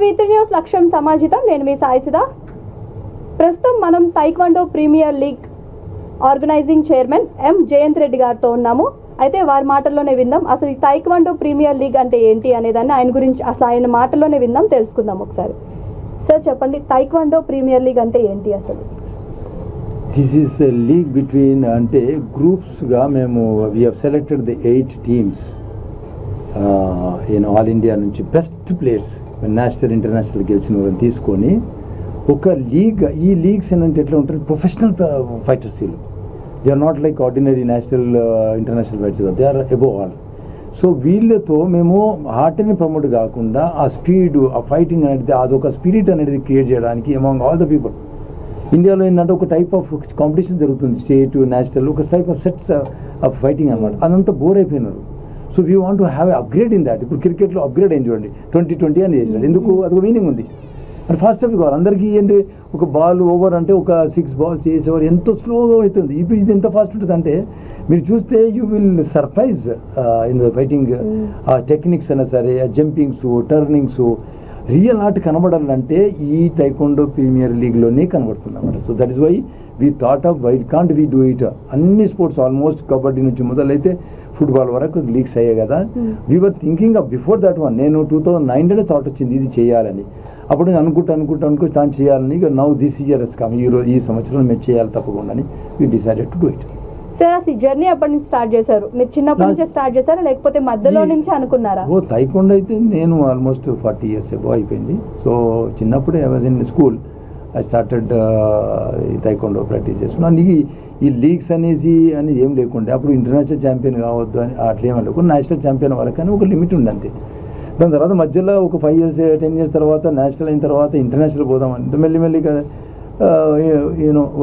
V3 news లక్ష్యం సమాజితం. నేను మీ సాయిసుధా. ప్రస్తుతం మనం taekwondo premier league organizing chairman M Jayanth Reddy గారితో ఉన్నాము. అయితే వారి మాటల్లోనే విందాం అసలు ఈ తైక్వాండో ప్రీమియర్ లీగ్ అంటే ఏంటి అనేదాన్ని ఆయన గురించి అసలు ఆయన మాటల్లోనే విందాం, తెలుసుకుందాం ఒకసారి. సార్ చెప్పండి, తైక్వాండో ప్రీమియర్ లీగ్ అంటే ఏంటి అసలు? This is a league between అంటే గ్రూప్స్గా మేము we have selected the 8 teams in all India నుంచి బెస్ట్ ప్లేయర్స్ నేషనల్ ఇంటర్నేషనల్ గెలిచిన వాళ్ళని తీసుకొని ఒక లీగ్. ఈ లీగ్స్ ఏంటంటే ఎట్లా ఉంటారు, ప్రొఫెషనల్ ఫైటర్స్ వీళ్ళు. They are not like ordinary national international fighters కాదు, they are above all. So వీళ్ళతో మేము ఆర్ట్ని ప్రమోట్ కాకుండా ఆ స్పీడ్, ఆ ఫైటింగ్ అనేది, అదొక స్పిరిట్ అనేది క్రియేట్ చేయడానికి అమాంగ్ ఆల్ ద పీపుల్. ఇండియాలో ఏంటంటే ఒక టైప్ ఆఫ్ కాంపిటీషన్ జరుగుతుంది, స్టేట్ నేషనల్, ఒక type of sets of fighting అనమాట. అదంతా బోర్ అయిపోయినారు. So we want to have upgrade in that. ఇప్పుడు క్రికెట్లో అప్గ్రేడ్ అయింది చూడండి, 2020 అని చేసినాడు. ఎందుకు? అదొక మీనింగ్ ఉంది. మరి ఫాస్ట్ అప్ కావాలి అందరికీ. ఏంటి, ఒక బాల్ ఓవర్ అంటే ఒక 6 balls చేసేవారు ఎంతో స్లోగా అవుతుంది. ఇప్పుడు ఇది ఎంత ఫాస్ట్ ఉంటుంది అంటే మీరు చూస్తే you will surprise in the fighting. ఆ టెక్నిక్స్ అయినా సరే, ఆ జంపింగ్స్, టర్నింగ్స్, రియల్ ఆర్ట్ కనబడాలంటే ఈ తైక్వాండో ప్రీమియర్ లీగ్లోనే కనబడుతుంది అన్నమాట. So that is why we thought of why can't we do it. అన్ని స్పోర్ట్స్ ఆల్మోస్ట్ కబడ్డీ నుంచి మొదలైతే ఫుట్బాల్ వరకు లీగ్స్ అయ్యాయి కదా. We are thinking of before that one. నేను 2009లోనే థాట్ వచ్చింది ఇది చేయాలని. అప్పుడు నేను అనుకుంటూ దాన్ని చేయాలని. ఇక నౌ దిస్ ఇయర్ ఈ సంవత్సరం మేము చేయాలి తప్పకుండా అని we decided to do it. Sir అసలు ఈ జర్నీ ఎప్పటి నుంచి స్టార్ట్ చేశారు? మీరు చిన్నప్పటి నుంచే స్టార్ట్ చేశారా లేకపోతే మధ్యలో నుంచి అనుకున్నారా? తైక్వాండో అయితే నేను ఆల్మోస్ట్ 40 years అబౌవ్ అయిపోయింది. సో చిన్నప్పుడే I was in school, I started ఈ తైక్వాండో ప్రాక్టీస్ చేస్తున్నాను. ఈ లీగ్స్ అనేది ఏం లేకుండే. అప్పుడు ఇంటర్నేషనల్ ఛాంపియన్ కావద్దు అని అట్లా ఏమన్నా లేకుండా నేషనల్ ఛాంపియన్ వరకు అని ఒక లిమిట్ ఉంది అంతే. దాని తర్వాత మధ్యలో ఒక 5 years 10 years తర్వాత నేషనల్ అయిన తర్వాత ఇంటర్నేషనల్ పోదామని మెల్లిమెల్లిగా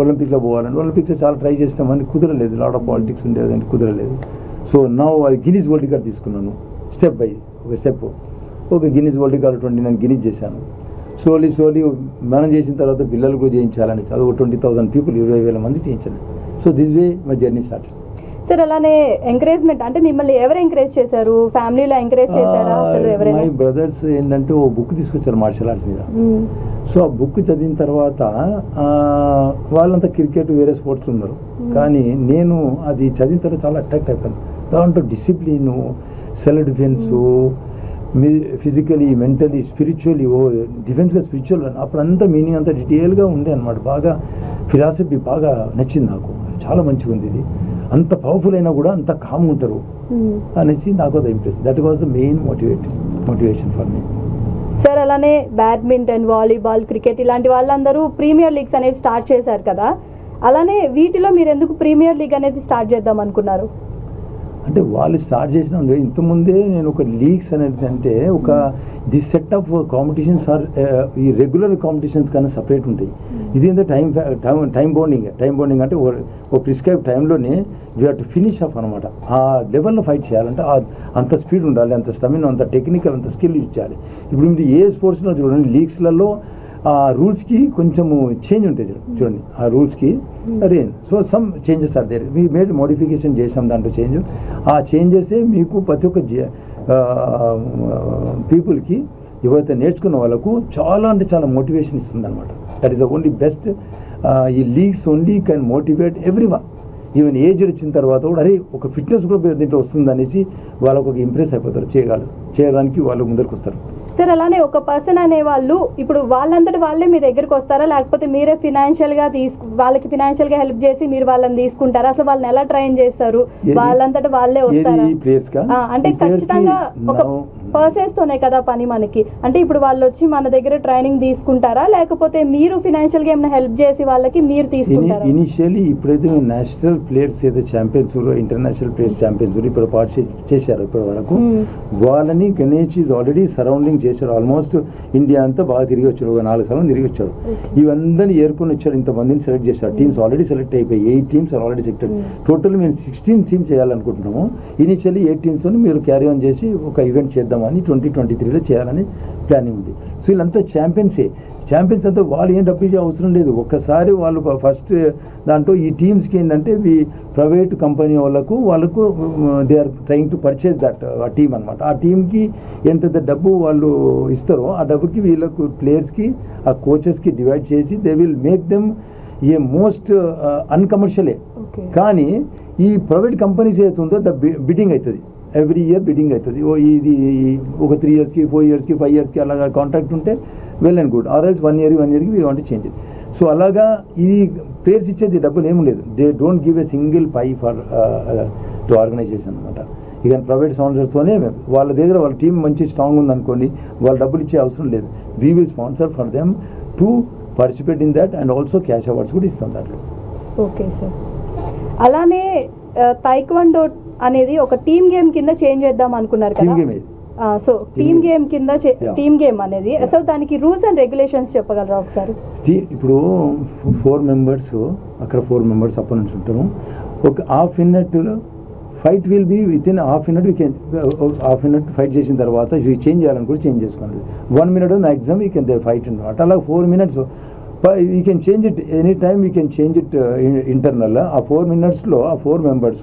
ఒలింపిక్లో పోవాలని. ఒలింపిక్స్లో చాలా ట్రై చేస్తామని కుదరలేదు, లాట్ ఆఫ్ పాలిటిక్స్ ఉండేదంటే కుదరలేదు. సో నా అది గిన్నీస్ వరల్డ్ రికార్డ్ తీసుకున్నాను, స్టెప్ బై ఒక స్టెప్. ఒక గిన్నీస్ వరల్డ్ రికార్డ్ 29 గిన్నీస్ చేశాను. స్లోలీ మనం చేసిన తర్వాత పిల్లలు కూడా చేయించాలని అది ఒక 20,000 people, 20,000 మంది చేయించాను. So this way my journey start. Sir అలానే ఎంకరేజ్మెంట్ అంటే మిమ్మల్ని ఎవరు ఎంకరేజ్ చేశారు? ఫ్యామిలీలో ఎంకరేజ్ చేశారా అసలు ఎవరైనా? మై బ్రదర్స్ ఏంటంటే ఓ బుక్ తీసుకొచ్చారు మార్షల్ ఆర్ట్స్ మీద. సో ఆ బుక్ చదివిన తర్వాత వాళ్ళంతా క్రికెట్ వేరే స్పోర్ట్స్ ఉన్నారు, కానీ నేను అది చదివిన తర్వాత చాలా అట్రాక్ట్ అయిపోయాను. దాంట్లో discipline, self defence, physically, mentally, spiritually, డిఫెన్స్గా స్పిరిచువల్ అప్పుడు అంతా మీనింగ్ అంతా డీటెయిల్గా ఉండే అనమాట. బాగా ఫిలాసఫీ బాగా నచ్చింది నాకు, చాలా మంచిగా ఉంది. ఇది అంత పవర్ఫుల్ అయినా కూడా అంత కామ్ ఉంటారు అనేసి నాకు అది impress. That was the main motivation for me. Sir అలానే బ్యాడ్మింటన్, వాలీబాల్, క్రికెట్ ఇలాంటి వాళ్ళందరూ ప్రీమియర్ లీగ్స్ అనేది స్టార్ట్ చేశారు కదా, అలానే వీటిలో మీరు ఎందుకు ప్రీమియర్ లీగ్ అనేది స్టార్ట్ చేద్దాం అనుకున్నారు? అంటే వాళ్ళు స్టార్ట్ చేసిన ఇంతకుముందే నేను ఒక లీగ్స్ అనేది అంటే ఒక this set of competitions or ఈ రెగ్యులర్ కాంపిటీషన్స్ కన్నా సపరేట్ ఉంటాయి. ఇది ఏంటంటే టైం బౌండింగ్ అంటే ఒక ప్రిస్క్రైబ్ టైంలోనే we have to finish up అనమాట. ఆ లెవెల్లో ఫైట్ చేయాలంటే అంత స్పీడ్ ఉండాలి, అంత స్టమినా, అంత టెక్నికల్, అంత స్కిల్ యూజ్ చేయాలి. ఇప్పుడు మీరు ఏ స్పోర్ట్స్లో చూడండి, లీగ్స్లలో ఆ రూల్స్కి కొంచెము చేంజ్ ఉంటాయి చూడండి, ఆ రూల్స్కి so some changes are there. We made modification చేసాం దాంట్లో చేంజ్. ఆ చేంజెసే మీకు ప్రతి ఒక్క పీపుల్కి ఎవరైతే నేర్చుకున్న వాళ్ళకు చాలా అంటే చాలా మోటివేషన్ ఇస్తుంది అనమాట. That is the only best. ఈ leagues only can motivate everyone. Even age వచ్చిన తర్వాత కూడా అరే ఒక ఫిట్నెస్ కూడా దీంట్లో వస్తుంది అనేసి వాళ్ళకు ఒక ఇంప్రెస్ అయిపోతారు, చేయడానికి వాళ్ళు ముందరికి వస్తారు. సార్ అలానే ఒక పర్సన్ అనేవాళ్ళు ఇప్పుడు వాళ్ళంతటి వాళ్ళే మీ దగ్గరికి వస్తారా లేకపోతే మీరే ఫినాన్షియల్గా వాళ్ళకి ఫినాన్షియల్గా హెల్ప్ చేసి మీరు వాళ్ళని తీసుకుంటారా? అసలు వాళ్ళని ఎలా ట్రైన్ చేస్తారు? వాళ్ళంతటి వాళ్ళే వస్తారా? అంటే ఖచ్చితంగా ఒక పర్సన్స్ తోనే కదా పని మనకి. అంటే ఇప్పుడు వాళ్ళు వచ్చి మన దగ్గర ట్రైనింగ్ తీసుకుంటారా లేకపోతే మీరు ఫినాన్షియల్గా ఏమైనా హెల్ప్ చేసి వాళ్ళకి మీరు తీసుకుంటారా? ఇనిషియల్లీ ఇప్పుడైతే నేషనల్ ప్లేయర్స్ ఏదో ఛాంపియన్స్, ఇంటర్నేషనల్ ప్లేయర్స్ ఛాంపియన్స్ ఇప్పుడు పార్టిసిపేట్ చేశారు ఇప్పటి వరకు, వాళ్ళని గణేష్ ఈజ్ ఆల్రెడీ సరౌండింగ్ చేశారు. ఆల్మోస్ట్ ఇండియా అంతా బాగా తిరిగి వచ్చాడు, ఒక 4 సార్లు తిరిగి వచ్చాడు. ఇవందరినీ ఏరుకొని వచ్చాడు, ఇంతమందిని సెలెక్ట్ చేశారు. టీమ్స్ ఆల్రెడీ సెలెక్ట్ అయిపోయి 8 teams are already selected. Total మేము 16 teams చేయాలనుకుంటున్నాము. ఇనిషియల్లీ 8 teams మీరు క్యారీ ఆన్ చేసి ఒక ఈవెంట్ చేద్దాం చేద్దామని 2023లో చేయాలని ప్లానింగ్ ఉంది. సో వీళ్ళంతా ఛాంపియన్స్ అంతా వాళ్ళు ఏం డబ్బు ఇచ్చే అవసరం లేదు. ఒక్కసారి వాళ్ళు ఫస్ట్ దాంట్లో ఈ టీమ్స్కి ఏంటంటే ప్రైవేట్ కంపెనీ వాళ్ళకు they are trying to purchase that ఆ టీమ్ అనమాట. ఆ టీమ్కి ఎంత డబ్బు వాళ్ళు ఇస్తారో ఆ డబ్బుకి వీళ్ళకు ప్లేయర్స్కి ఆ కోచెస్కి డివైడ్ చేసి they will make them a most అన్కమర్షియలే. కానీ ఈ ప్రైవేట్ కంపెనీస్ ఏదైతుందో బిడ్డింగ్ అవుతుంది, ఎవ్రీ ఇయర్ బిడ్డింగ్ అవుతుంది. ఇది ఒక 3 yearsకి 4 yearsకి 5 yearsకి అలాగా కాంట్రాక్ట్ ఉంటే well and good. Or else 1 yearకి we want change it. So అలాగా ఇది ప్లేయర్స్ ఇచ్చేది డబ్బులు ఏమి లేదు. They don't give a single pie for to organisation అనమాట. ఇక ప్రైవేట్ స్పాన్సర్స్తోనే వాళ్ళ దగ్గర వాళ్ళ టీం మంచి స్ట్రాంగ్ ఉందనుకోండి, వాళ్ళు డబ్బులు ఇచ్చే అవసరం లేదు. We will sponsor for them to participate in that and also cash awards కూడా ఇస్తాం దాంట్లో. Okay sir. అలానే తైక్వాండో అనేది ఒక టీమ్ గేమ్ కింద చేంజ్ చేద్దాం అనుకున్నారు కదా. సో టీమ్ గేమ్ కింద టీమ్ గేమ్ అనేది సో దానికి రూల్స్ అండ్ రెగ్యులేషన్స్ చెప్పగలరా ఒకసారి? ఇప్పుడు 4 members అక్కడ 4 members అపోనెంట్స్ ఉంటారు. ఒక హాఫ్ మినిట్లో fight will be with in half minute fight చేసిన తర్వాత ఇవి చేంజ్ చేయాలని కూడా చేంజ్ చేసుకోండి. 1 minute maximum you can they fight అనమాట. అలా 4 minutes you can change it any time, you can change it internal. ఆ 4 minutesలో ఆ 4 members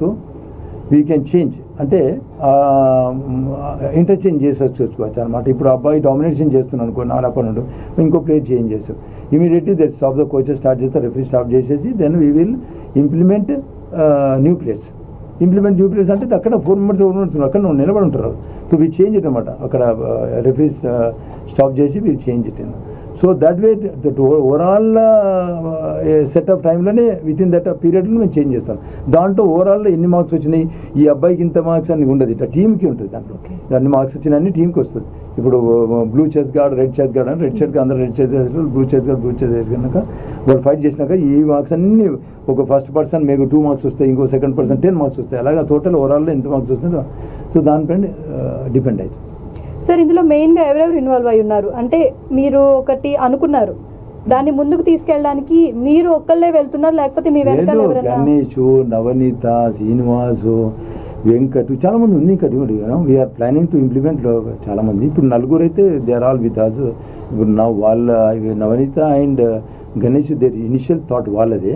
వీ కెన్ చేంజ్ అంటే ఇంటర్చేంజ్ చేసుకోవచ్చు అనమాట. ఇప్పుడు అబ్బాయి డామినేషన్ చేస్తున్నాను అనుకో, నా అపోనెంట్ ఇంకో ప్లేయర్ చేంజ్ చేస్తాం, immediately they stop the coaches start చేస్తారు, రెఫరీ స్టాప్ చేసేసి then we will implement new players. అంటే అక్కడ 4 members అక్కడ నిలబడి ఉంటారు. సో వీ చేంజ్ ఇట్ అనమాట. అక్కడ రెఫరీస్ స్టాప్ చేసి we change it. So that way that overall set of టైంలోనే విత్ ఇన్ దట్ పీరియడ్లో మేము చేంజ్ చేస్తాం. దాంట్లో ఓవరాల్లో ఎన్ని మార్క్స్ వచ్చినాయి, ఈ అబ్బాయికి ఇంత మార్క్స్ అని ఉండదు, ఇట్లా టీమ్కి ఉంటుంది. దాంట్లో అన్ని మార్క్స్ వచ్చినాయని టీమ్కి వస్తుంది. ఇప్పుడు blue chest guard, red chest guard అని రెడ్ చెస్ అందరూ రెడ్ చెస్ వేసుకుని బ్లూ చెస్ వేసుకున్నాక వాళ్ళు ఫైట్ చేసినాక ఈ మార్క్స్ అన్నీ ఒక ఫస్ట్ పర్సన్ మీకు 2 marks వస్తాయి, ఇంకో సెకండ్ పర్సన్ 10 marks వస్తాయి. అలాగా టోటల్ ఓవరాల్లో ఎంత మార్క్స్ వస్తుందో సో దానిపైన డిపెండ్ అవుతుంది. సార్ ఇందులో మెయిన్గా ఎవరెవరు ఇన్వాల్వ్ అయి ఉన్నారు అంటే మీరు ఒకటి అనుకున్నారు, దాన్ని ముందుకు తీసుకెళ్ళడానికి మీరు ఒక్కళ్ళే వెళ్తున్నారు లేకపోతే మీ వెనకాల ఎవరైనా? గణేష్, నవనీత, శ్రీనివాసు, వెంకట్ చాలా మంది ఉంది. ఇంకా వీఆర్ ప్లానింగ్ టు ఇంప్లిమెంట్ చాలా మంది. ఇప్పుడు 4 అయితే they are all with us. ఇప్పుడు వాళ్ళ Navaneetha and Ganesh they initial thought వాళ్ళదే.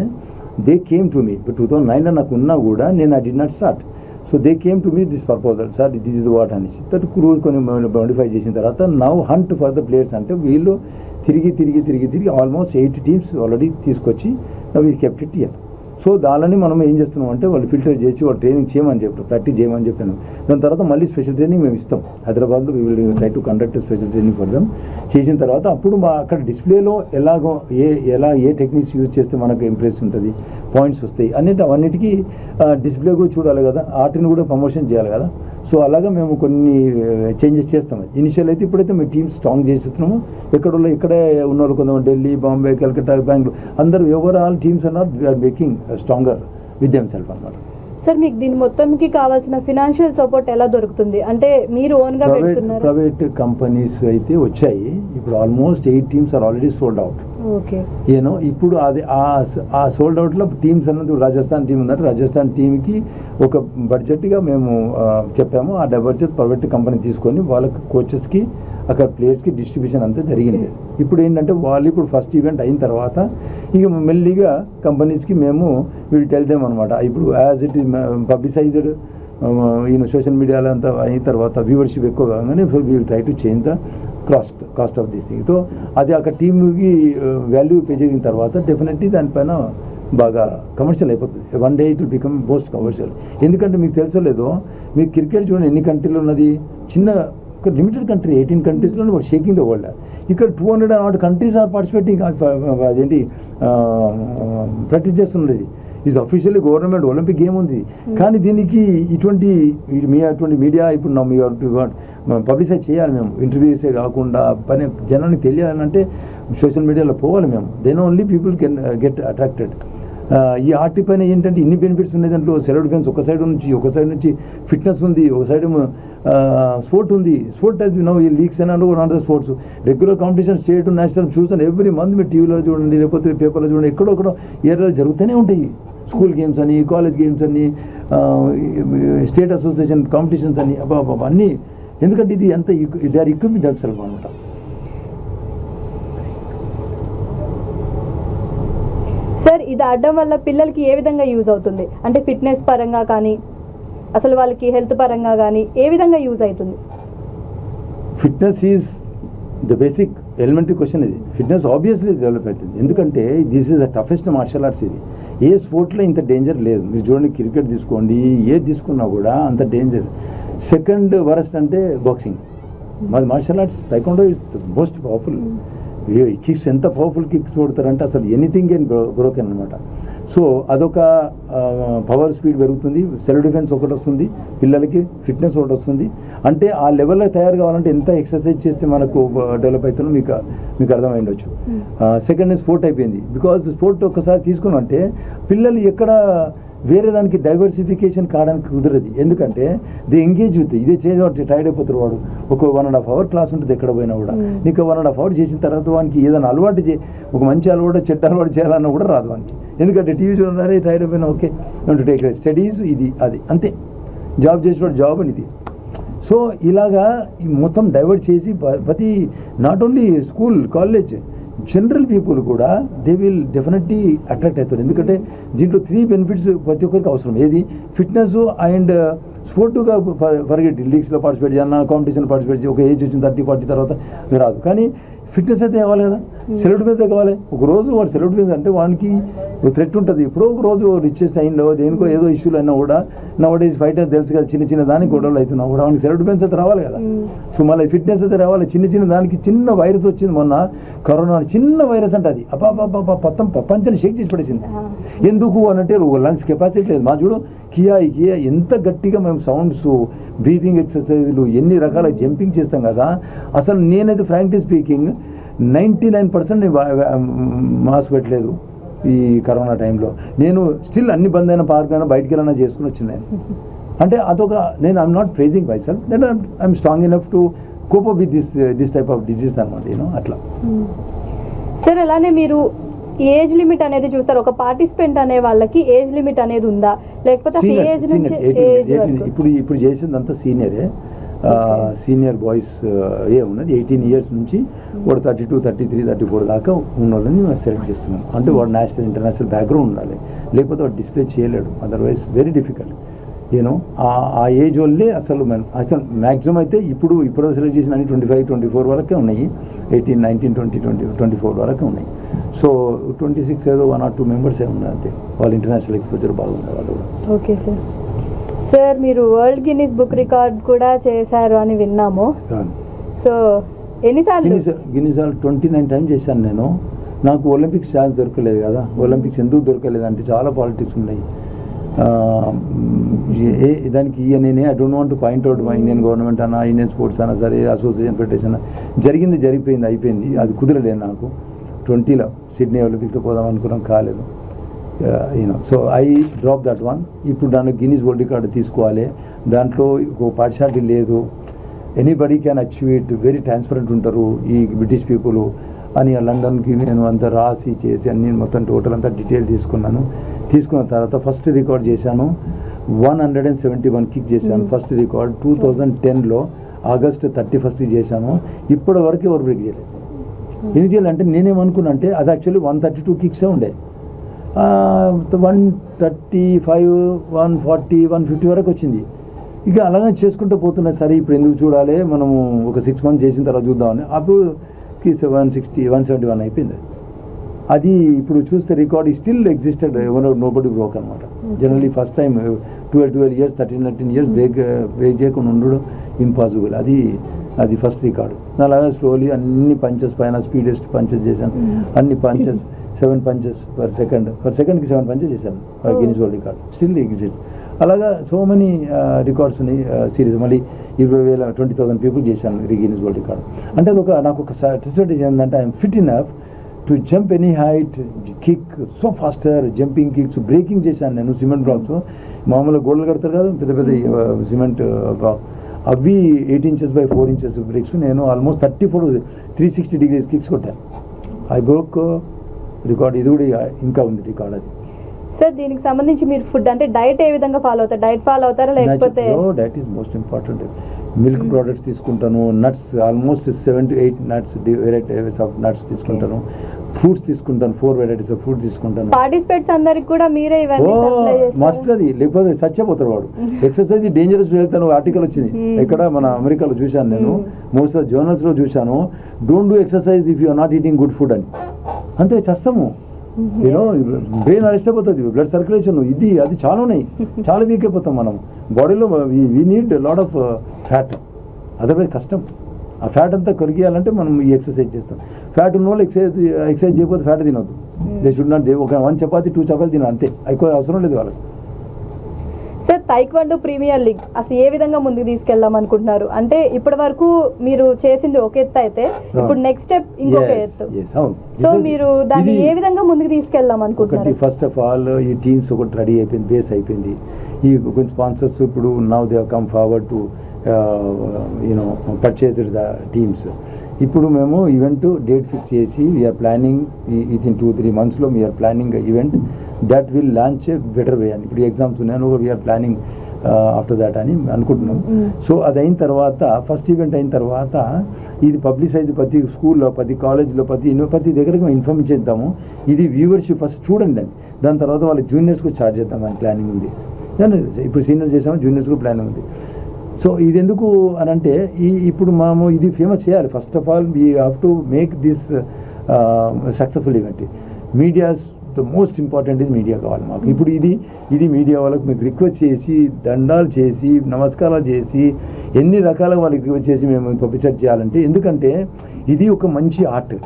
They came to me. ఇప్పుడు 2009లో నాకు ఉన్నా కూడా నేను I did not start. So they came to me this proposal, sir this is what అనేసి దట్ రూల్ కొన్ని మోడిఫై చేసిన తర్వాత now hunt for the players అంటే వీళ్ళు తిరిగి ఆల్మోస్ట్ 8 teams ఆల్రెడీ తీసుకొచ్చి now we kept it here. So దానిని మనం ఏం చేస్తున్నాం అంటే వాళ్ళు ఫిల్టర్ చేసి వాళ్ళు ట్రైనింగ్ చేయమని చెప్పారు, ప్రాక్టీస్ చేయమని చెప్పాను. దాని తర్వాత మళ్ళీ స్పెషల్ ట్రైనింగ్ మేము ఇస్తాం హైదరాబాద్లో. We will try to conduct special training for them. చేసిన తర్వాత అప్పుడు మా అక్కడ డిస్ప్లేలో ఏ టెక్నిక్స్ యూజ్ చేస్తే మనకు ఇంప్రెస్ ఉంటుంది, పాయింట్స్ వస్తాయి అవన్నిటికీ డిస్ప్లే కూడా చూడాలి కదా, ఆర్ట్ని కూడా ప్రమోషన్ చేయాలి కదా. సో అలాగా మేము కొన్ని చేంజెస్ చేస్తాం. ఇనిషియల్ అయితే ఇప్పుడైతే మేము టీమ్ స్ట్రాంగ్ చేసేస్తున్నాము. ఇక్కడే ఉన్న వాళ్ళు కొంతమంది ఢిల్లీ, బాంబే, కలకత్తా, బెంగళూరు అందరూ ఓవరాల్ టీమ్స్ అన్నారు we are making stronger with them self అన్నమాట. సార్ మీకు దీని మొత్తంకి కావాల్సిన ఫినాన్షియల్ సపోర్ట్ ఎలా దొరుకుతుంది అంటే మీరు ఓన్గా పెడుతున్నారు? ప్రైవేట్ కంపెనీస్ అయితే వచ్చాయి. ఇప్పుడు almost 8 teams are already sold out. Okay ఇప్పుడు అది ఆ సోల్డ్ అవుట్లో టీమ్స్ అన్నది రాజస్థాన్ టీం ఉందంటే రాజస్థాన్ టీంకి ఒక బడ్జెట్గా మేము చెప్పాము. ఆ బడ్జెట్ ప్రైవేట్ కంపెనీ తీసుకొని వాళ్ళకి కోచెస్కి అక్కడ ప్లేయర్స్కి డిస్ట్రిబ్యూషన్ అంతా జరిగింది. ఇప్పుడు ఏంటంటే వాళ్ళు ఇప్పుడు ఫస్ట్ ఈవెంట్ అయిన తర్వాత ఇక మెల్లిగా కంపెనీస్కి మేము వీళ్ళు టెల్దాం అనమాట. ఇప్పుడు as it is publicised social మీడియాలో అంతా అయిన తర్వాత వ్యూవర్షిప్ ఎక్కువ కాగానే we'll try to change the cost of this thing. So అది అక్కడ టీమ్కి వాల్యూ పే చేసిన తర్వాత డెఫినెట్లీ దానిపైన బాగా కమర్షియల్ అయిపోతుంది. One day it will become most commercial. ఎందుకంటే మీకు తెలుసో లేదో, మీకు క్రికెట్ చూడండి ఎన్ని కంట్రీలు ఉన్నది, చిన్న లిమిటెడ్ కంట్రీ 18 countries వాడు షేకింగ్ ద వరల్డ్. ఇక్కడ 200 కంట్రీస్ ఆర్ పార్టిసిపేటింగ్, అదేంటి ప్రాక్టీస్ చేస్తున్నది. Is officially government Olympic game ఉంది. కానీ దీనికి అటువంటి మీడియా ఇప్పుడు పబ్లిసైజ్ చేయాలి. మేము ఇంటర్వ్యూసే కాకుండా పని జనానికి తెలియాలంటే సోషల్ మీడియాలో పోవాలి మేము. Then only people can get attracted. ఈ ఆర్ట్ పైన ఏంటంటే ఇన్ని బెనిఫిట్స్ ఉన్నాయి. దాంట్లో సెలెక్ట్ గేమ్స్ ఒక సైడ్ నుంచి ఫిట్నెస్ ఉంది, ఒక సైడ్ స్పోర్ట్ ఉంది. స్పోర్ట్ యాజ్ నో ఈ leagues and other sports regular competition state national చూసాను ఎవ్రీ మంత్. మీరు టీవీలో చూడండి లేకపోతే పేపర్లో చూడండి, ఎక్కడొక్కడ ఏరియాలో జరుగుతూనే ఉంటాయి. స్కూల్ గేమ్స్ అని, కాలేజ్ గేమ్స్ అని, స్టేట్ అసోసియేషన్ కాంపిటీషన్స్ అని, అన్నీ ఎందుకంటే ఇది అంత దే ఆర్ ఈక్విపింగ్ దెమ్సెల్ఫ్ అనమాట. సార్ ఇది ఆడడం వల్ల పిల్లలకి ఏ విధంగా యూజ్ అవుతుంది, అంటే ఫిట్నెస్ పరంగా కానీ అసలు వాళ్ళకి హెల్త్ పరంగా కానీ ఏ విధంగా యూజ్ అవుతుంది? Fitness is the basic elementary question. ఇది ఫిట్నెస్ ఆబ్వియస్లీ డెవలప్ అవుతుంది, ఎందుకంటే this is the toughest martial arts. ఇది ఏ స్పోర్ట్లో ఇంత డేంజర్ లేదు. మీరు చూడండి, క్రికెట్ తీసుకోండి, ఏది తీసుకున్నా కూడా అంత డేంజర్. సెకండ్ వరస్ట్ అంటే బాక్సింగ్. మాది martial arts, taekwondo is the most powerful. Kicks ఎంత పవర్ఫుల్ కిక్స్ కొడతారంటే అసలు ఎనీథింగ్ కెన్ బ్రోకెన్ అనమాట. సో అదొక పవర్ స్పీడ్ పెరుగుతుంది, సెల్ఫ్ డిఫెన్స్ ఒకటి వస్తుంది పిల్లలకి, ఫిట్నెస్ ఒకటి వస్తుంది. అంటే ఆ లెవెల్లో తయారు కావాలంటే ఎంత ఎక్సర్సైజ్ చేస్తే మనకు డెవలప్ అవుతుందో మీకు అర్థమై ఉండొచ్చు. సెకండ్ స్పోర్ట్ అయిపోయింది. బికాజ్ స్పోర్ట్ ఒక్కసారి తీసుకుని అంటే పిల్లలు ఎక్కడ వేరే దానికి డైవర్సిఫికేషన్ కావడానికి కుదరదు. ఎందుకంటే ది ఎంగేజ్ విత్ ఇదే చేసి టైర్డ్ అయిపోతారు. వాడు ఒక 1.5 hour క్లాస్ ఉంటుంది ఎక్కడ పోయినా కూడా. నీకు 1.5 hour చేసిన తర్వాత వానికి ఏదైనా అలవాటు ఒక మంచి అలవాటు చెడ్డ అలవాటు చేయాలన్నా కూడా రాదు వానికి. ఎందుకంటే టీవీ చూడాలి, టైర్డ్ అయిపోయినా ఓకే టేక్ స్టడీస్, ఇది అది అంతే. జాబ్ చేసేవాడు జాబ్ అని ఇది. సో ఇలాగా ఈ మొత్తం డైవర్ట్ చేసి ప్రతి not only school college general people కూడా దే విల్ డెఫినెట్లీ అట్రాక్ట్ అవుతారు. ఎందుకంటే దీంట్లో 3 benefits ప్రతి ఒక్కరికి అవసరం. ఏది ఫిట్నెస్ అండ్ స్పోర్టుగా పరిగెట్టి లీగ్స్లో పార్టిసిపేట్ చేయాలన్నా, కాంపిటీషన్ పార్టిసిపేట్ చేయాలి. ఒక ఏజ్ వచ్చిన 30-40 తర్వాత రాదు. కానీ ఫిట్నెస్ అయితే కావాలి కదా, సెల్ఫ్ డిఫెన్స్ కావాలి. ఒక రోజు వాడు సెల్ఫ్ డిఫెన్స్ అంటే వానికి థ్రెట్ ఉంటుంది. ఇప్పుడు ఒక రోజు రిచెస్ అయిందో దేనికో ఏదో ఇష్యూలు అయినా కూడా నవడేస్ ఫైటర్ తెలుసు కదా, చిన్న దానికి గొడవలు అవుతున్నా కూడా వానికి సెల్ఫ్ డిఫెన్స్ అయితే రావాలి కదా. సో మళ్ళీ ఫిట్నెస్ అయితే రావాలి. చిన్న దానికి చిన్న వైరస్ వచ్చింది మొన్న, కరోనా చిన్న వైరస్ అంటే అది మొత్తం ప్రపంచాన్ని షేక్ చేసి పడేసింది. ఎందుకు అనంటే లంగ్స్ కెపాసిటీ లేదు. మా చూడు కియా ఎంత గట్టిగా మేము సౌండ్స్, బ్రీతింగ్ ఎక్సర్సైజ్లు, ఎన్ని రకాల జంపింగ్ చేస్తాం కదా. అసలు నేనైతే ఫ్రాంక్లీ స్పీకింగ్ 99% మాస్క్ పెట్టలేదు ఈ కరోనా టైంలో. నేను స్టిల్ అన్ని బంద్ అయిన పార్క్ అయినా బయటికి వెళ్ళినా చేసుకుని వచ్చిన నేను. అంటే అదొక నేను I'm not praising myself, నేను I'm strong enough to cope up with this type of disease అనమాట. అట్లా. సార్ అలానే మీరు ఏజ్ లిమిట్ అనేది చూస్తారు, ఒక పార్టిసిపెంట్ అనే వాళ్ళకి ఏజ్ లిమిట్ అనేది ఉందా, లేకపోతే ఏజ్ నుంచి ఇప్పుడు చేసిందంతా సీనియరే. సీనియర్ బాయ్స్ ఉన్నది 18 years నుంచి వాడు 32, 33, 34 దాకా ఉన్న వాళ్ళని మేము సెలెక్ట్ చేస్తున్నాం. అంటే వాడు నేషనల్ ఇంటర్నేషనల్ బ్యాక్గ్రౌండ్ ఉండాలి, లేకపోతే వాడు డిస్ప్లే చేయలేడు. Otherwise very difficult. ఆ ఏజ్ వాళ్ళే అసలు మ్యాక్సిమం అయితే ఇప్పుడు సెలెక్ట్ చేసిన అన్ని 25, 24 వరకే ఉన్నాయి. 18, 19, 20, 24 వరకే ఉన్నాయి. సో 26 ఏదో 1 or 2 members ఉన్నారు అంతే. వాళ్ళు ఇంటర్నేషనల్ ఎక్స్పోజర్ బాగుంది వాళ్ళు కూడా. Okay sir. సార్ మీరు వరల్డ్ గిన్నిస్ బుక్ రికార్డ్ కూడా చేశారు అని విన్నాము. సో ఎన్నిసార్లు? గిన్నిసార్లు 29 times చేశాను నేను. నాకు ఒలింపిక్స్ ఛాన్స్ దొరకలేదు కదా. ఒలింపిక్స్ ఎందుకు దొరకలేదు అంటే చాలా పాలిటిక్స్ ఉన్నాయి దానికి. నేనే I don't want to point out my Indian government అన్నా, ఇండియన్ స్పోర్ట్స్ అన్నా సరే, అసోసియేషన్ ఫెడరేషన్ జరిగిపోయింది అయిపోయింది. అది కుదరలేదు నాకు. 20లో సిడ్నీ ఒలింపిక్స్లో పోదాం అనుకున్నాం, కాలేదు. So I drop that one. ఇప్పుడు దానికి గిన్నీస్ వరల్డ్ రికార్డు తీసుకోవాలి. దాంట్లో ఒక పార్టిషాలిటీ లేదు. Anybody can achieve it. Very transparent ఉంటారు ఈ బ్రిటిష్ పీపుల్ అని. లండన్కి నేను అంతా రాసి చేసి అన్ని మొత్తం టోటల్ అంతా డీటెయిల్ తీసుకున్న తర్వాత ఫస్ట్ రికార్డ్ చేశాను. 171 కిక్ చేశాను. ఫస్ట్ రికార్డ్ 2010లో August 31st చేశాను. ఇప్పటి వరకు ఎవరు బ్రేక్ చేయలేదు. ఎందుకు చేయాలంటే నేనేమనుకున్నా అంటే అది యాక్చువల్లీ 132 కిక్సే ఉండే. 135, 140, 150 వరకు వచ్చింది. ఇక అలాగే చేసుకుంటూ పోతున్నాయి. సరే ఇప్పుడు ఎందుకు చూడాలి, మనము ఒక 6 months చేసిన తర్వాత చూద్దామని. అప్పుడుకి 160, 171 అయిపోయింది. అది ఇప్పుడు చూస్తే record still existed, nobody broke అనమాట. Generally first time 12 years, 13 years break చేయకుండా ఉండడం ఇంపాసిబుల్. అది ఫస్ట్ రికార్డు. అలాగే స్లోలీ అన్ని పంచెస్ పైన స్పీడెస్ట్ పంచెస్ చేశాను. అన్ని పంచెస్ 7 punches per second. సెకండ్కి 7 punches చేశాను. Guinness world record still exist. అలాగా సో మెనీ రికార్డ్స్ ఉన్నాయి సిరీస్. మళ్ళీ 20,000 people చేశాను గిన్నిస్ వరల్డ్ రికార్డ్. అంటే నాకు ఒక సాటిస్ఫాక్షన్ ఏంటంటే I'm fit enough to jump any height, kick so faster, jumping kicks, breaking చేశాను నేను. సిమెంట్ బ్లాక్స్ మామూలుగా గోడలు కడతారు కదా పెద్ద సిమెంట్ బ్లాక్, అవి 8 inches by 4 inches బ్రేక్స్ నేను ఆల్మోస్ట్ 360 degrees కిక్స్ కొట్టాను. I broke record. ఇది కూడా ఇంకా ఉంది రికార్డ్. అది సార్ దీనికి సంబంధించి మీరు ఫుడ్ అంటే డైట్ ఏ విధంగా ఫాలో అవుతారు? డైట్ ఫాలో అవుతారా లేకపోతే? Diet is most important. Milk products తీసుకుంటాను, nuts almost 7 to 8 nuts varieties of nuts తీసుకుంటాను, ఫ్రూట్స్ తీసుకుంటాను, 4 వెరైటీస్ ఆఫ్ ఫ్రూట్స్ తీసుకుంటాను. పార్టిసిపేట్స్ అందరికి కూడా మీరే ఇవన్నీ సప్లై చేస్తారా? మస్ట్ అది, లేకపోతే చచ్చిపోతాడు వాడు. ఎక్సర్సైజ్ డేంజరస్ వెళ్తాను ఆర్టికల్ వచ్చింది ఇక్కడ మన అమెరికాలో చూశాను నేను, మోస్ట్ ఆఫ్ జర్నల్స్లో చూశాను, don't do exercise if you are not eating good food అని. అంతే చస్తాము, యూనో బ్రెయిన్ అరెస్ట్ అయిపోతుంది, బ్లడ్ సర్క్యులేషన్ ఇది అది చాలా ఉన్నాయి, చాలా వీక్ అయిపోతాం మనం బాడీలో. We need lot of fat, otherwise కష్టం. ఆ ఫ్యాట్ అంతా కరిగియాలంటే మనం ఈ ఎక్సర్సైజ్ చేస్తాం. ఫ్యాట్ ఉన్న వాళ్ళు ఎక్సర్సైజ్ చేయకపోతే ఫ్యాట్ తినొద్దు. దే షుడ్ నాట్, ఒక 1 చపాతి 2 చపాతీలు తినాలి అంతే, ఎక్కువ అవసరం లేదు వాళ్ళకి. సార్ తైక్వాండో ప్రీమియర్ లీగ్ అసలు ఏ విధంగా ముందుకు తీసుకెళ్దాం అనుకుంటున్నారు? అంటే ఇప్పటి వరకు మీరు చేసింది ఒక ఎత్తు అయితే ఇప్పుడు నెక్స్ట్ స్టెప్ ఇంకొక ఎత్తు. సో మీరు దాన్ని ఏ విధంగా ముందుకు తీసుకెళ్దాం అనుకుంటున్నారు? ఫస్ట్ ఆఫ్ ఆల్ ఈ టీమ్స్ ఒకటి రెడీ అయిపోయింది, బేస్ అయిపోయింది. ఈ కొంచెం స్పాన్సర్స్ ఇప్పుడు now they have come forward to you know purchased the teams. ఇప్పుడు మేము ఈవెంట్ డేట్ ఫిక్స్ చేసి వీఆర్ ప్లానింగ్ వితిన్ 2-3 monthsలో we are planning event that will launch better way అని. ఇప్పుడు ఎగ్జామ్స్ ఉన్నాను, వీఆర్ ప్లానింగ్ ఆఫ్టర్ దాట్ అని అనుకుంటున్నాం. సో అది అయిన తర్వాత, ఫస్ట్ ఈవెంట్ అయిన తర్వాత ఇది పబ్లిసైజ్ ప్రతి స్కూల్లో, ప్రతి కాలేజ్లో, ప్రతి దగ్గరకు ఇన్ఫార్మ్ చేద్దాము. ఇది వ్యూవర్షిప్ ఫస్ట్ చూడండి అని, దాని తర్వాత వాళ్ళ జూనియర్స్కు చార్జ్ చేద్దామని ప్లానింగ్ ఉంది. ఇప్పుడు సీనియర్స్ చేసాము, జూనియర్స్కు ప్లానింగ్ ఉంది. సో ఇది ఎందుకు అని అంటే ఇప్పుడు మనము ఇది ఫేమస్ చేయాలి. First of all we have to make this successful event. Medias the most important ఇది, మీడియా కావాలి మాకు. ఇప్పుడు ఇది మీడియా వాళ్ళకి మీకు రిక్వెస్ట్ చేసి, దండాలు చేసి, నమస్కారాలు చేసి, ఎన్ని రకాల వాళ్ళకి రిక్వెస్ట్ చేసి మేము పబ్లిసిటీ చేయాలంటే, ఎందుకంటే ఇది ఒక మంచి ఆర్ట్,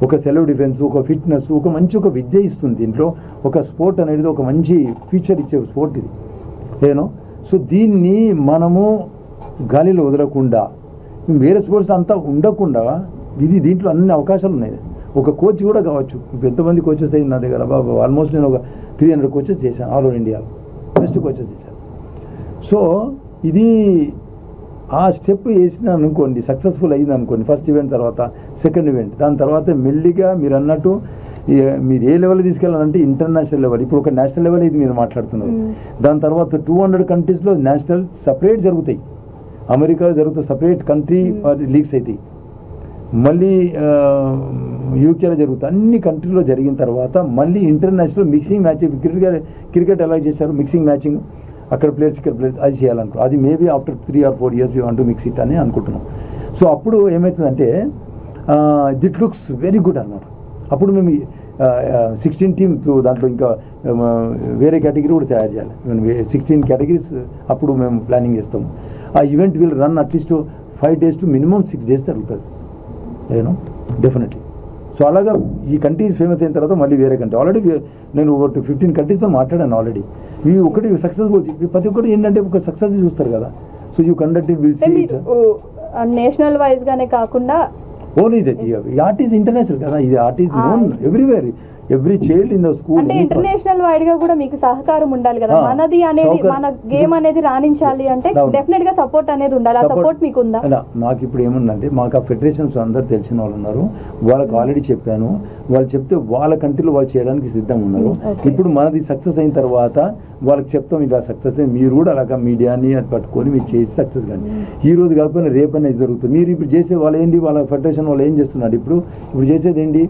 ఒక సెల్ఫ్ డిఫెన్స్, ఒక ఫిట్నెస్, ఒక విద్య ఇస్తుంది. దీంట్లో ఒక స్పోర్ట్ అనేది ఒక మంచి ఫ్యూచర్ ఇచ్చే స్పోర్ట్ ఇది, ఏనో. సో దీన్ని మనము గాలిలో వదలకుండా, వేరే స్పోర్ట్స్ అంతా ఉండకుండా, దీంట్లో అన్ని అవకాశాలు ఉన్నాయి. ఒక కోచ్ కూడా కావచ్చు. ఇప్పుడు ఎంతమంది కోచెస్ అయ్యింది నా దగ్గర, బాబా ఆల్మోస్ట్ నేను ఒక 300 కోచెస్ చేశాను ఆల్ ఓవర్ ఇండియాలో, బెస్ట్ కోచెస్ చేశాను. సో ఇది ఆ స్టెప్ వేసిన అనుకోండి, సక్సెస్ఫుల్ అయ్యింది అనుకోండి, ఫస్ట్ ఈవెంట్ తర్వాత సెకండ్ ఈవెంట్, దాని తర్వాత మెల్లిగా మీరు అన్నట్టు మీరు ఏ లెవెల్ తీసుకెళ్ళాలంటే ఇంటర్నేషనల్ లెవెల్. ఇప్పుడు ఒక నేషనల్ లెవెల్ ఇది మీరు మాట్లాడుతున్నారు. దాని తర్వాత 200 కంట్రీస్లో నేషనల్ సపరేట్ జరుగుతాయి. అమెరికాలో జరుగుతాయి సపరేట్ కంట్రీ లీగ్స్ అవుతాయి. మళ్ళీ యూకేలో జరుగుతాయి. అన్ని కంట్రీలో జరిగిన తర్వాత మళ్ళీ ఇంటర్నేషనల్ మిక్సింగ్ మ్యాచ్, క్రికెట్ ఎలా చేశారు మిక్సింగ్ మ్యాచింగ్, అక్కడ ప్లేయర్స్ ఇక్కడ ప్లేయర్స్, అది చేయాలనుకో. అది maybe after 3 or 4 years we want to mix it అని అనుకుంటున్నాం. సో అప్పుడు ఏమవుతుందంటే దిట్ లుక్స్ వెరీ గుడ్ అన్నమాట. అప్పుడు మేము 16 టీమ్స్, దాంట్లో ఇంకా వేరే కేటగిరీ కూడా తయారు చేయాలి. 16 కేటగిరీస్ అప్పుడు మేము ప్లానింగ్ చేస్తాము. ఆ event will run at least 5 days to minimum 6 days జరుగుతుంది, యూనో, డెఫినెట్లీ. సో అలాగా ఈ కంట్రీ ఫేమస్ అయిన తర్వాత మళ్ళీ వేరే కంట్రీ, ఆల్రెడీ నేను ఒక 15 countries మాట్లాడాను ఆల్రెడీ. ఇవి ఒకటి సక్సెస్ఫుల్, ప్రతి ఒక్కటి ఏంటంటే ఒక సక్సెస్ చూస్తారు కదా. So you conducted will see it national wise గానే కాకుండా only that art is international కదా. ఇది art is known everywhere, every child in the school. అంటే ఇంటర్నేషనల్ వైడ్ గా కూడా మీకు సహకారం ఉండాలి కదా. మనది అనేది, మన గేమ్ అనేది రాణించాలి అంటే డెఫినెట్ గా సపోర్ట్ అనేది ఉండాలి. ఆ సపోర్ట్ మీకు ఉందా? మాకు ఇప్పుడు ఏముందంటే, మాకు ఆ ఫెడరేషన్స్ అందరు తెలిసిన వాళ్ళు ఉన్నారు, వాళ్ళకి ఆల్రెడీ చెప్పాను. వాళ్ళు చెప్తే వాళ్ళ కంట్రీలో వాళ్ళు చేయడానికి సిద్ధంగా ఉన్నారు. ఇప్పుడు మనది సక్సెస్ అయిన తర్వాత వాళ్ళకి చెప్తాం ఇలా సక్సెస్ అయింది, మీరు కూడా అలాగా మీడియాని అది పట్టుకొని మీరు చేసి సక్సెస్ కానీ. ఈ రోజు కాకపోయినా రేపు అనేది జరుగుతుంది. మీరు ఇప్పుడు చేసే వాళ్ళు ఏంటి, వాళ్ళ ఫెడరేషన్ వాళ్ళు ఏం చేస్తున్నారు, ఇప్పుడు చేసేది ఏంటి,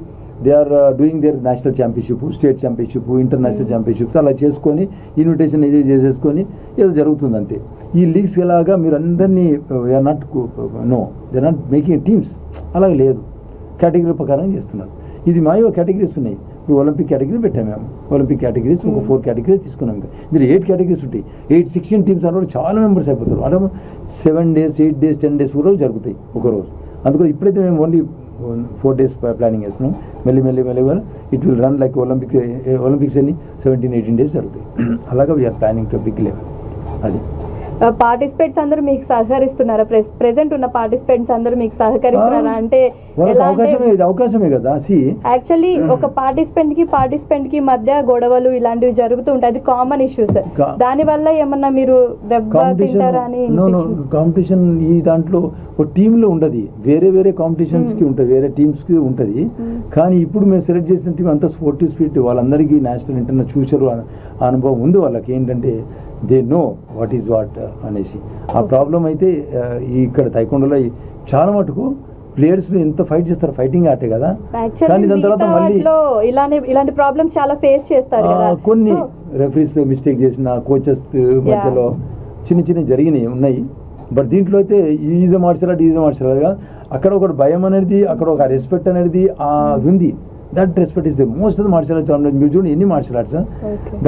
they are doing their national championship, state championship, international championships అలా చేసుకొని ఇన్విటేషన్ చేసేసుకొని ఏదో జరుగుతుంది అంతే. ఈ లీగ్స్ ఎలాగా మీరు అందరినీ we are not they are not making teams, అలాగే లేదు, కేటగిరీ ప్రకారం చేస్తున్నారు. ఇది మాయో కేటగిరీస్ ఉన్నాయి. ఇప్పుడు ఒలింపిక్ కేటగిరీ పెట్టాము మేము, ఒలింపిక్ కేటగిరీస్ ఒక 4 categories తీసుకున్నాం. ఇంకా ఇందులో 8 categories ఉంటాయి. 16 teams అన్నప్పుడు చాలా మెంబర్స్ అయిపోతారు. అంటే 7 days, 8 days, 10 days కూడా జరుగుతాయి ఒకరోజు. అందుకని ఇప్పుడైతే మేము ఓన్లీ 4 days ప్లానింగ్ చేస్తున్నాం. మెల్లి it will run like Olympics అన్ని 17-18 days జరుగుతాయి. అలాగా we are planning to big level. అది పార్టిసిపేట్స్ అందరూ మీకు సహకరిస్తున్నారా? ప్రెసెంట్ ఉన్న పార్టిసిపేట్స్ అందరూ మీకు సహకరిస్తున్నారా? అంటే అవకాశమే కదా. యాక్చువల్లీ ఒక పార్టిసిపెంట్ కి మధ్య గొడవలు ఇలాంటివి జరుగుతూ ఉంటాయి, అది కామన్ ఇష్యూస్. దాని వల్ల ఏమన్నా మీరు దెబ్బ తింటారా అని? కాంపిటీషన్ ఈ దాంట్లో ఒక టీంలో ఉండదు, వేరే కాంపిటీషన్స్కి ఉంటుంది, వేరే టీమ్స్కి ఉంటుంది. కానీ ఇప్పుడు మేము సెలెక్ట్ చేసిన టీం అంతా స్పోర్టివ్ స్పిరిట్, వాళ్ళందరికీ నేషనల్ ఇంటర్నేషనల్ చూసారు అనుభవం ఉంది. వాళ్ళకి ఏంటంటే they know what is what అనేసి ఆ ప్రాబ్లం అయితే ఇక్కడ తైకొండలో చాలా మటుకు ప్లేయర్స్ ఎంత ఫైట్ చేస్తారు, ఫైటింగ్ ఆటే కదా, కానీ దాని తర్వాత మళ్ళీ ఇలాంటి ప్రాబ్లమ్స్ చాలా ఫేస్ చేస్తారు కదా. కొన్ని రెఫరీస్ మిస్టేక్ చేసిన, కోచెస్ మధ్యలో చిన్న జరిగినాయి ఉన్నాయి. బట్ దీంట్లో అయితే ఈజ్ మార్షల్ ఆర్ట్ అక్కడ ఒక భయం అనేది, అక్కడ ఒక రెస్పెక్ట్ అనేది అది ఉంది. That respect is the most of the martial arts. మీరు చూడండి ఎన్ని మార్షల్ ఆర్ట్స్,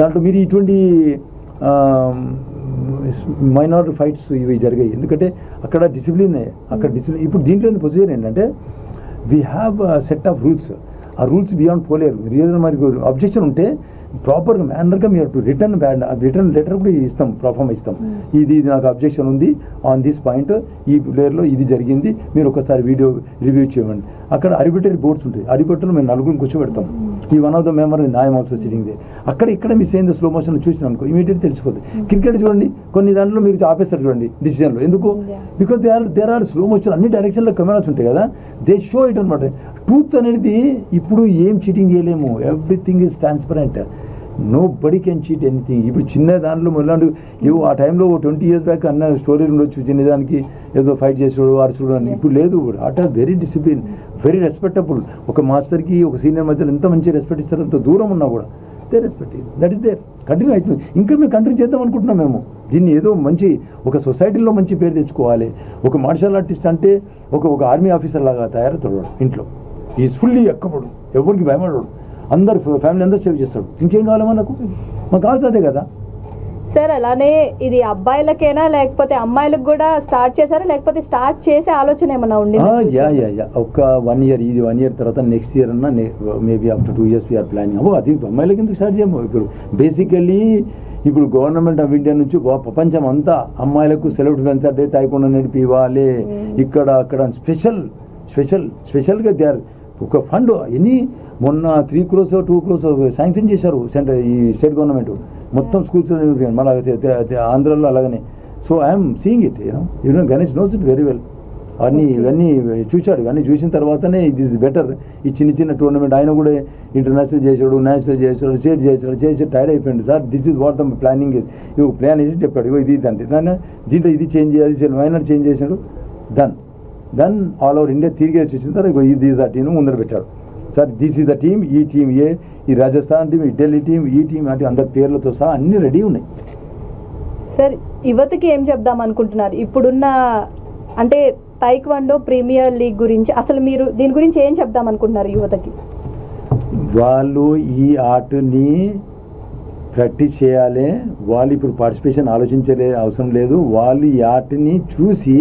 దాంట్లో మీరు ఇటువంటి మైనారిటీ ఫైట్స్ ఇవి జరిగాయి. ఎందుకంటే అక్కడ డిసిప్లిన్, ఇప్పుడు దీంట్లో ప్రొసీజర్ ఏంటంటే we have set of rules. ఆ రూల్స్ బియాండ్ పోలేరు. రీజన్ మరి అబ్జెక్షన్ ఉంటే ప్రాపర్గా మేనర్గా మీరు రిటర్న్ లెటర్ కూడా ఇస్తాం, పర్ఫామ్ ఇస్తాం. ఇది నాకు అబ్జెక్షన్ ఉంది ఆన్ దిస్ పాయింట్, ఈ ప్లేయర్లో ఇది జరిగింది, మీరు ఒకసారి వీడియో రివ్యూ చేయమండి. అక్కడ ఆర్బిటరీ బోర్డ్స్ ఉంటాయి, ఆర్బిటర్లో మేము నలుగురిని కూర్చోబెడతాం. ఈ వన్ ఆఫ్ ద మెంబర్ న్యాయం ఆల్సో సిట్టింగ్ దే. ఇక్కడ మిస్ అయింది స్లో మోషన్ చూసినాం అనుకో ఇమీడియట్ తెలిసిపోతుంది. క్రికెట్ చూడండి, కొన్ని దాంట్లో మీరు ఆపేస్తారు చూడండి డిసిజన్లో. ఎందుకు? Because there are slow motion, అన్ని డైరెక్షన్లో కెమెరాస్ ఉంటాయి కదా, దే షో ఇట్ అనమాట. ట్రూత్ అనేది ఇప్పుడు ఏం చీటింగ్ చేయలేము, everything is transparent, nobody can cheat anything. ఇప్పుడు చిన్న దాంట్లో మొదలాంటి ఏవో ఆ టైంలో 20 years బ్యాక్ అన్న స్టోరీలు ఉండొచ్చు, చిన్నదానికి ఏదో ఫైట్ చేసాడు అరసుడు అని. ఇప్పుడు లేదు. At are very discipline, very respectable. ఒక మాస్టర్కి ఒక సీనియర్ మధ్యలో ఎంత మంచి రెస్పెక్ట్ ఇస్తారో, అంత దూరం ఉన్నా కూడా they respect, that is there. Continue అవుతుంది. ఇంకా మేము కంటిన్యూ చేద్దాం అనుకుంటున్నాం మేము. దీన్ని ఏదో మంచి ఒక సొసైటీలో మంచి పేరు తెచ్చుకోవాలి. ఒక మార్షల్ ఆర్టిస్ట్ అంటే ఒక ఆర్మీ ఆఫీసర్ లాగా తయారవుతాడు ఇంట్లో. ఈజ్ ఫుల్లీ ఎక్కబడు, ఎవరికి భయపడడు, అందరు ఫ్యామిలీ అందరూ సేవ్ చేస్తాడు. ఇంకేం కావాలి మనకు? మాకు కావాల్సిందే కదా సార్. అలానే ఇది అబ్బాయిలకేనా లేకపోతే అమ్మాయిలకు కూడా స్టార్ట్ చేశారా, లేకపోతే స్టార్ట్ చేసే ఆలోచన ఏమన్నా ఉంది? ఒక 1 year, ఇది 1 year తర్వాత నెక్స్ట్ ఇయర్ అన్నా maybe after 2 years we are planning. అది అమ్మాయిలకి ఎందుకు స్టార్ట్ చేయము? ఇప్పుడు బేసికల్లీ ఇప్పుడు గవర్నమెంట్ ఆఫ్ ఇండియా నుంచి ప్రపంచం అంతా అమ్మాయిలకు సెల్ఫ్ డిఫెన్స్ అంటే టైకోండో నేర్పి ఇవ్వాలి. ఇక్కడ అక్కడ స్పెషల్గా దే ఆర్ ఒక ఫండ్ మొన్న 3 crores 2 crores శాంక్షన్ చేశారు ఈ స్టేట్ గవర్నమెంట్ మొత్తం స్కూల్స్. మన ఆంధ్రాలో అలాగనే. So I'm seeing it, you know Ganesh knows it very well. ఇవన్నీ చూశాడు. ఇవన్నీ చూసిన తర్వాతనే ఇట్ ఈస్ బెటర్. ఈ చిన్న టోర్నమెంట్ ఆయన కూడా ఇంటర్నేషనల్ చేసాడు, నేషనల్ చేసాడు, స్టేట్ చేసి టైర్డ్ అయిపోయింది. Sir this is what the planning is. ఇవి ప్లాన్ వేసి చెప్పాడు, ఇగో ఇది అంటే దాన్ని దీంట్లో ఇది చేంజ్ చేయాలి, మైనర్ చేంజ్ చేశాడు. దెన్ ఆల్ ఓవర్ ఇండియా తిరిగి వచ్చిన తర్వాత ఇగో ఇది ఈజ్ ద టీమ్ ముందర పెట్టాడు. Sir this is the team, ఈ టీమ్ ఏ, ఈ రాజస్థాన్ టీం, ఈ ఢిల్లీ టీం, ఈ టీం అంటే అందరి పేర్లతో సహా అన్నీ రెడీ ఉన్నాయి. సార్ యువతకి ఏం చెప్దాం అనుకుంటున్నారు ఇప్పుడున్న అంటే తైక్వాండో ప్రీమియర్ లీగ్ గురించి? అసలు మీరు దీని గురించి ఏం చెప్దాం అనుకుంటున్నారు యువతకి? వాళ్ళు ఈ ఆటని ప్రాక్టీస్ చేయాలి. వాళ్ళు ఇప్పుడు పార్టిసిపేషన్ అవసరం లేదు. వాళ్ళు ఈ ఆటని చూసి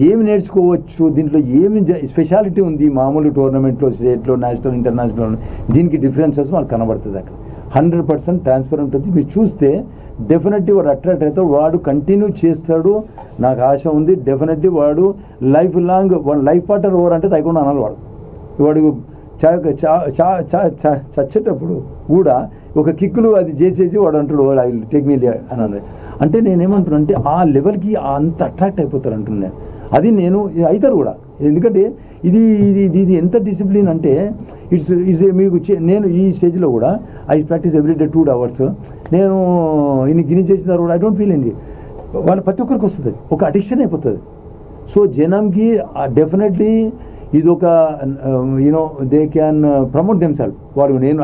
ఏమి నేర్చుకోవచ్చు, దీంట్లో ఏమి స్పెషాలిటీ ఉంది, మామూలు టోర్నమెంట్లో, స్టేట్లో, నేషనల్, ఇంటర్నేషనల్, దీనికి డిఫరెన్సెస్ మనకు కనబడుతుంది. అక్కడ 100% ట్రాన్స్పరెంట్ ఉంది. మీరు చూస్తే డెఫినెట్లీ వాడు అట్రాక్ట్ అవుతాడు, వాడు కంటిన్యూ చేస్తాడు. నాకు ఆశ ఉంది డెఫినెట్లీ వాడు లైఫ్ లాంగ్ లైఫ్ పార్ట్నర్ ఎవరు అంటే తగ్గకుండా అనాలి. వాడు చచ్చేటప్పుడు కూడా ఒక కిక్కులు అది చేసేసి వాడు అంటాడు ఐ విల్ టేక్ మీ అని అన్నది. అంటే నేనేమంటున్నా అంటే ఆ లెవెల్కి అంత అట్రాక్ట్ అయిపోతారు అంటున్నాను. అది నేను అవుతారు కూడా. ఎందుకంటే ఇది ఎంత డిసిప్లిన్ అంటే ఇట్స్ మీకు నేను ఈ స్టేజ్లో కూడా ఐ ప్రాక్టీస్ ఎవ్రీడే 2 hours. నేను గిని చేసిన తర్వాత కూడా ఐ డోంట్ ఫీల్ ఏంటి వాళ్ళ ప్రతి ఒక్కరికి వస్తుంది, ఒక అడిక్షన్ అయిపోతుంది. సో జనంకి డెఫినెట్లీ ఇది ఒక you know they can promote themself. వాడు నేను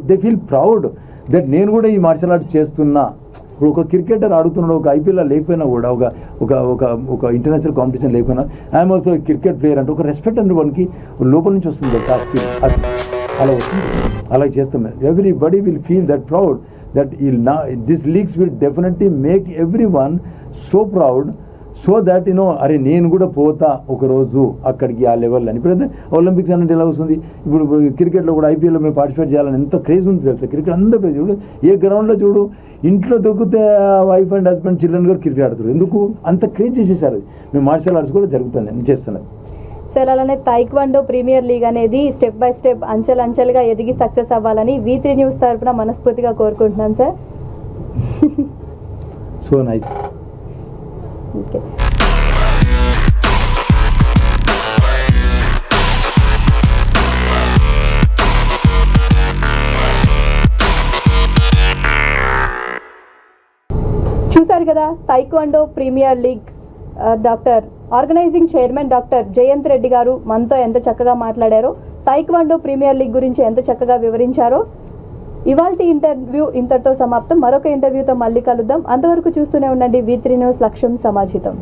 దే ఫీల్ ప్రౌడ్ దట్ నేను కూడా ఈ మార్షల్ ఆర్ట్ చేస్తున్నా. ఇప్పుడు ఒక క్రికెటర్ ఆడుతున్నాడు, ఒక ఐపీఎల్ లేకపోయినా కూడా, ఒక ఇంటర్నేషనల్ కాంపిటీషన్ లేకపోయినా ఐఎమ్ ఆల్సో క్రికెట్ ప్లేయర్ అంటే ఒక రెస్పెక్ట్ అంటే వానికి లోపల నుంచి వస్తుంది. అలా వస్తుంది, అలా చేస్తాం. Everybody will feel that proud that this leagues will definitely make every one so proud. So that అరే నేను కూడా పోతా ఒకరోజు అక్కడికి ఆ లెవెల్ అని. ఇప్పుడు ఒలింపిక్స్ అంటే ఎలా వస్తుంది? ఇప్పుడు క్రికెట్లో కూడా ఐపీఎల్లో మేము పార్టిసిపేట్ చేయాలని ఎంత క్రేజ్ ఉంది తెలుసా? క్రికెట్ అందరూ చూడు, ఏ గ్రౌండ్లో చూడు, ఇంట్లో దొరికితే వైఫ్ అండ్ హస్బెండ్ చిల్డ్రన్ కూడా క్రికెట్ ఆడుతారు. ఎందుకు అంత క్రేజ్ చేసేసారు? మేము మార్షల్ ఆర్ట్స్ కూడా జరుగుతుంది, నేను చేస్తున్నాను. సార్ అలానే తైక్వాండో ప్రీమియర్ లీగ్ అనేది స్టెప్ బై స్టెప్ అంచెలంచెలుగా ఎదిగి సక్సెస్ అవ్వాలని V3 న్యూస్ తరఫున మనస్ఫూర్తిగా కోరుకుంటున్నాను సార్. So nice. ఓకే. విన్నారు కదా, taekwondo premier league doctor organizing chairman doctor Jayanth Reddy గారు మనతో ఎంత చక్కగా మాట్లాడారో, తైక్వాండో ప్రీమియర్ లీగ్ గురించి ఎంత చక్కగా వివరించారో. ఇవాల్టి ఇంటర్వ్యూ ఇంతటితో సమాప్తం. మరొక ఇంటర్వ్యూతో మళ్ళీ కలుద్దాం. అంతవరకు చూస్తూనే ఉండండి V3 న్యూస్, లక్ష్యం సమాజితం.